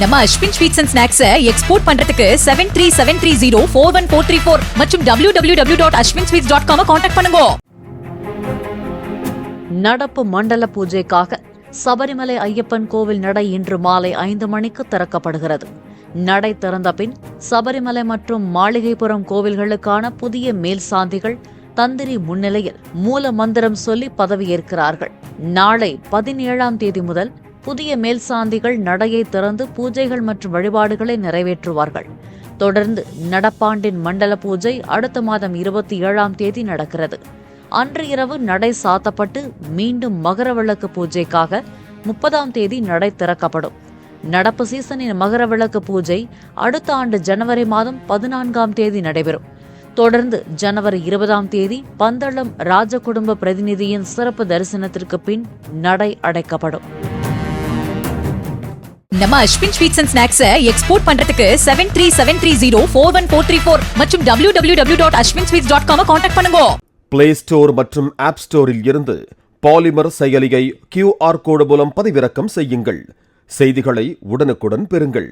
நம்ம Ashwin sweets and snacks export பண்றதுக்கு 7373041434 மற்றும் www.ashwinsweets.com கான்டாக்ட் பண்ணுங்க. நடப்பு மண்டல பூஜைக்காக சபரிமலை ஐயப்பன் கோவில் நடை இன்று மாலை 5 மணிக்கு திறக்கப்படுகிறது. நடை திறந்த பின் சபரிமலை மற்றும் மாளிகைப்புறம் கோவில்களுக்கான புதிய மேல் சாந்திகள் தந்திரி முன்னிலையில் மூல மந்திரம் சொல்லி பதவியேற்கிறார்கள். நாளை 17ஆம் தேதி முதல் புதிய மேல் சாந்திகள் நடையை திறந்து பூஜைகள் மற்றும் வழிபாடுகளை நிறைவேற்றுவார்கள். தொடர்ந்து நடப்பாண்டின் மண்டல பூஜை அடுத்த மாதம் 27ஆம் தேதி நடக்கிறது. அன்று இரவு நடை சாத்தப்பட்டு மீண்டும் மகரவிளக்கு பூஜைக்காக 30ஆம் தேதி நடை திறக்கப்படும். நடப்பு சீசனின் மகரவிளக்கு பூஜை அடுத்த ஆண்டு ஜனவரி மாதம் 14ஆம் தேதி நடைபெறும். தொடர்ந்து ஜனவரி 20ஆம் தேதி பந்தளம் ராஜகுடும்ப பிரதிநிதியின் சிறப்பு தரிசனத்திற்கு பின் நடை அடைக்கப்படும். நம்ம Ashwin sweets and snacks export பண்றதுக்கு 7373041434 மற்றும் www.ashwinsweets.com கான்டாக்ட் பண்ணுங்க. பிளே ஸ்டோர் மற்றும் ஆப் ஸ்டோரில் இருந்து பாலிமர் செயலியை QR கோடு மூலம் பதிவிறக்கம் செய்யுங்கள். செய்திகளை உடனுக்குடன் பெறுங்கள்.